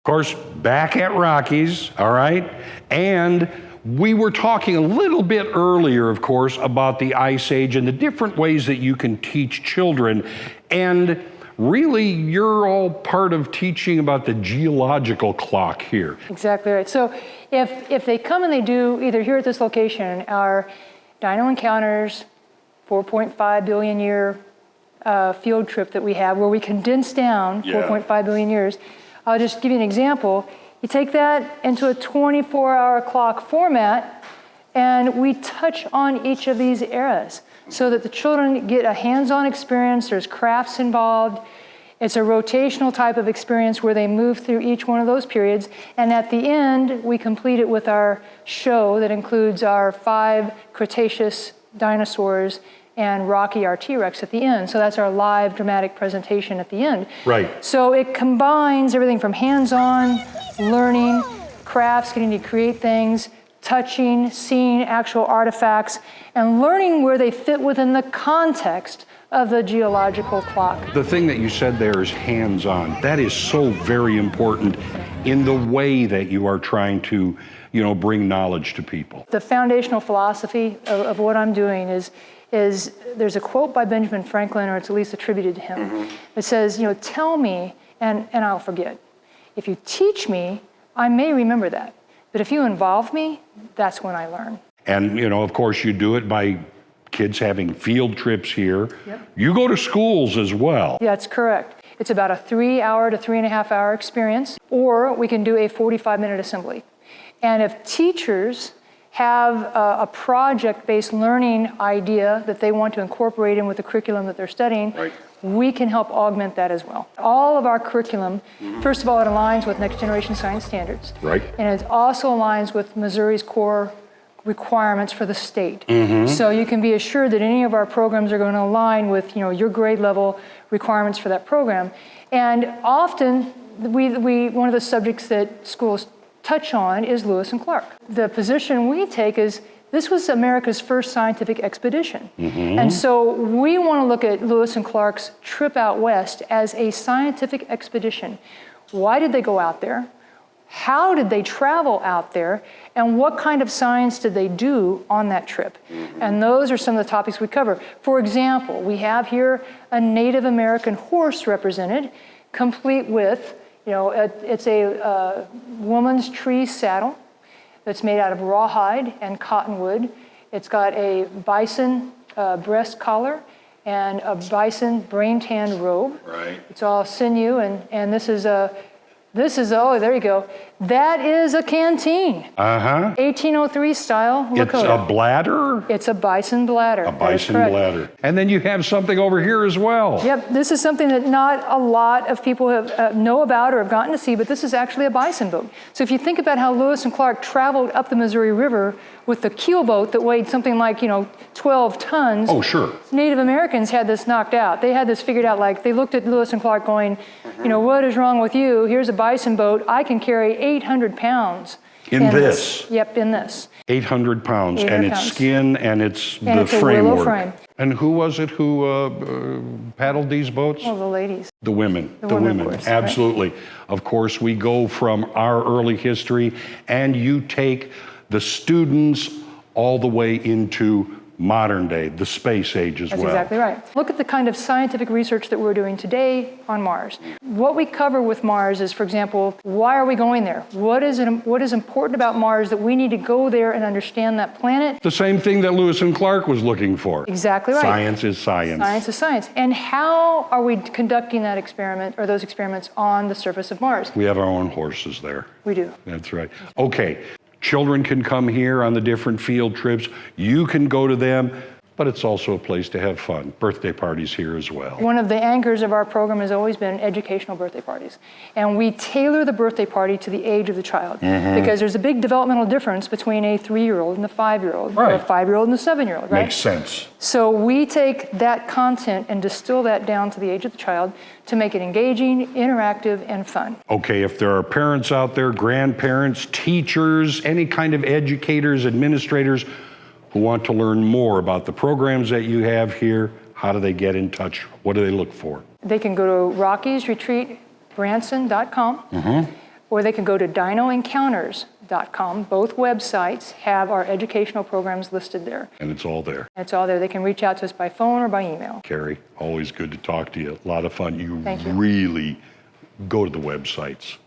Of course, back at Rockies, all right? And we were talking a little bit earlier, of course, about the Ice Age and the different ways that you can teach children. And really, you're all part of teaching about the geological clock here. Exactly right. So if they come and they do, either here at this location, our Dino Encounters 4.5 billion year field trip that we have, where we condense down 4.5 billion years, I'll just give you an example. You take that into a 24-hour clock format, and we touch on each of these eras so that the children get a hands-on experience. There's crafts involved. It's a rotational type of experience where they move through each one of those periods. And at the end, we complete it with our show that includes our 5 Cretaceous dinosaurs and Rocky, our T-Rex, at the end. So that's our live dramatic presentation at the end. Right. So it combines everything from hands-on, learning, crafts, getting to create things, touching, seeing actual artifacts, and learning where they fit within the context of the geological clock. The thing that you said there is hands-on. That is so very important in the way that you are trying to, bring knowledge to people. The foundational philosophy of what I'm doing is there's a quote by Benjamin Franklin, or it's at least attributed to him. It says, tell me and I'll forget. If you teach me, I may remember that. But if you involve me, that's when I learn. And, of course, you do it by kids having field trips here. Yep. You go to schools as well. Yeah, that's correct. It's about a 3-hour to 3.5-hour experience, or we can do a 45-minute assembly. And if teachers have a project-based learning idea that they want to incorporate in with the curriculum that they're studying, right, we can help augment that as well. All of our curriculum, first of all, it aligns with Next Generation Science Standards. Right. And it also aligns with Missouri's core requirements for the state. So you can be assured that any of our programs are going to align with your grade level requirements for that program. And often, one of the subjects that schools touch on is Lewis and Clark. The position we take is this was America's first scientific expedition. And so we want to look at Lewis and Clark's trip out west as a scientific expedition. Why did they go out there? How did they travel out there? And what kind of science did they do on that trip? And those are some of the topics we cover. For example, we have here a Native American horse represented, complete with it's a woman's tree saddle that's made out of rawhide and cottonwood. It's got a bison breast collar and a bison brain-tanned robe. Right. It's all sinew, and this is oh, there you go. That is a canteen. 1803 style. It's a bladder? It's a bison bladder. A bison bladder. And then you have something over here as well. Yep, this is something that not a lot of people have know about or have gotten to see, but this is actually a bison boat. So if you think about how Lewis and Clark traveled up the Missouri River with the keel boat that weighed something like, 12 tons. Oh, sure. Native Americans had this knocked out. They had this figured out, like they looked at Lewis and Clark going, what is wrong with you? Here's a bison boat. I can carry 800 pounds. In this? Yep, in this. 800 pounds. 800 and it's pounds. Skin and it's and the it's a framework. willow frame. And who was it who paddled these boats? Oh, the ladies. The women. The women, of course, Absolutely. Right. Of course, we go from our early history and you take the students all the way into modern day, the space age as well. That's exactly right. Look at the kind of scientific research that we're doing today on Mars. What we cover with Mars is, for example, why are we going there? What is important about Mars that we need to go there and understand that planet? The same thing that Lewis and Clark was looking for. Exactly right. Science is science. Science is science. And how are we conducting that experiment or those experiments on the surface of Mars? We have our own horses there. We do. That's right. Okay. Children can come here on the different field trips. You can go to them, but it's also a place to have fun. Birthday parties here as well. One of the anchors of our program has always been educational birthday parties. And we tailor the birthday party to the age of the child. Because there's a big developmental difference between a 3-year-old and a 5-year-old, right, or a 5-year-old and a 7-year-old, right? Makes sense. So we take that content and distill that down to the age of the child to make it engaging, interactive, and fun. Okay, if there are parents out there, grandparents, teachers, any kind of educators, administrators who want to learn more about the programs that you have here, how do they get in touch? What do they look for? They can go to RockiesRetreatBranson.com, or they can go to dinoencounters.com. Both websites have our educational programs listed there. And it's all there. It's all there. They can reach out to us by phone or by email. Carrie, always good to talk to you. A lot of fun. Thank you. Really go to the websites.